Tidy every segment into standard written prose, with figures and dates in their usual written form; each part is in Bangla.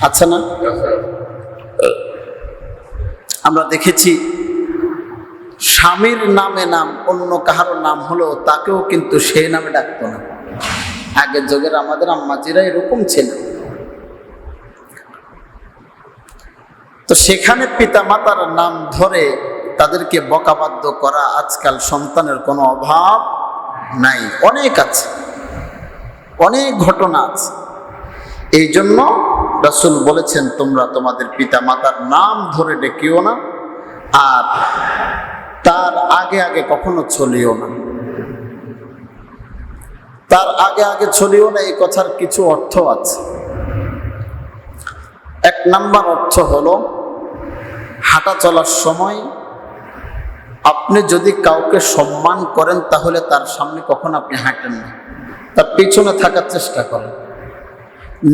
আচ্ছা না? আমরা দেখেছি স্বামীর নামে নাম অন্য কাহারো নাম হলো তাকেও কিন্তু সেই নামে ডাকতো না। আগের যুগের আমাদের আম্মাজিরা এরকম ছিল। তো সেখানে পিতা মাতার নাম ধরে তাদেরকে বকাবাদ্য করা আজকাল সন্তানের কোনো অভাব নাই, অনেক আছে, অনেক ঘটনা আছে। এই জন্য রাসূল বলেছেন, তোমরা তোমাদের পিতা মাতার নাম ধরে ডেকিও না, আর তার আগে আগে কখনো চলিও না। তার আগে আগে চলিও না, এই কথার কিছু অর্থ আছে। এক নাম্বার অর্থ হলো, হাঁটা চলার সময় আপনি যদি কাউকে সম্মান করেন তাহলে তার সামনে কখনো আপনি হাঁটেন না, তার পিছনে থাকার চেষ্টা করেন।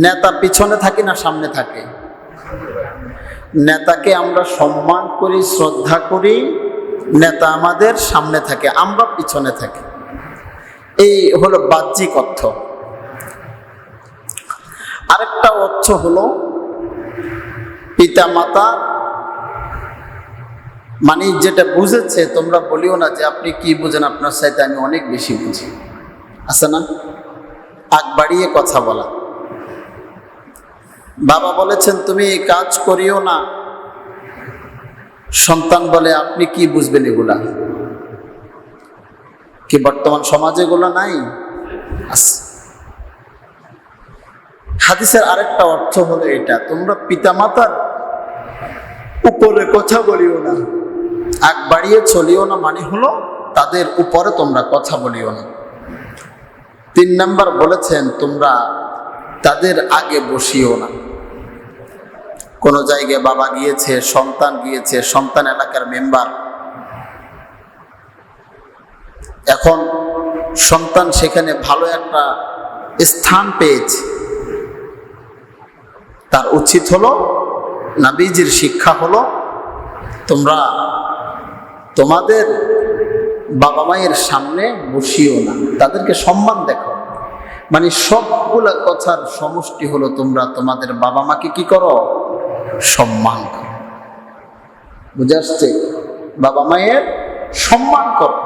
নেতা পিছনে থাকে না সামনে থাকে? নেতাকে আমরা সম্মান করি, শ্রদ্ধা করি, নেতা আমাদের সামনে থাকে, আমরা পিছনে থাকি। এই হলো বাহ্যিক অর্থ। আরেকটা অর্থ হলো, পিতা মাতা মানে যেটা বুঝেছে, তোমরা বলিও না যে আপনি কি বুঝেন, আপনার চাইতে আমি অনেক বেশি বুঝি। আছে না? আগ বাড়িয়ে কথা বলা। বাবা বলেছেন তুমি এই কাজ করিও না, সন্তান বলে আপনি কি বুঝবেন এগুলা? কি বর্তমান সমাজে এগুলো নাই? আছে। হাদিসের আরেকটা অর্থ হলো এটা, তোমরা পিতামাতার উপরে কথা বলিও না, আগ বাড়িয়ে চলিও না, মানে হলো তাদের উপরে তোমরা কথা বলিও না। 3 নাম্বার বলেছেন, তোমরা তাদের আগে বসিও না। কোন জায়গায় বাবা গিয়েছে, সন্তান গিয়েছে, সন্তান এলাকার মেম্বার, এখন সন্তান সেখানে ভালো একটা স্থান পেয়েছে, তার উচিত হলো, নবীজির শিক্ষা হলো, তোমরা তোমাদের বাবা মায়ের সামনে বসিও না, তাদেরকে সম্মান দেখো। মানে সবগুলা কথার সমষ্টি হলো, তোমরা তোমাদের বাবা মাকে কি করো? সম্মান করো। বুঝে আসছে? বাবা মায়ের সম্মান করো।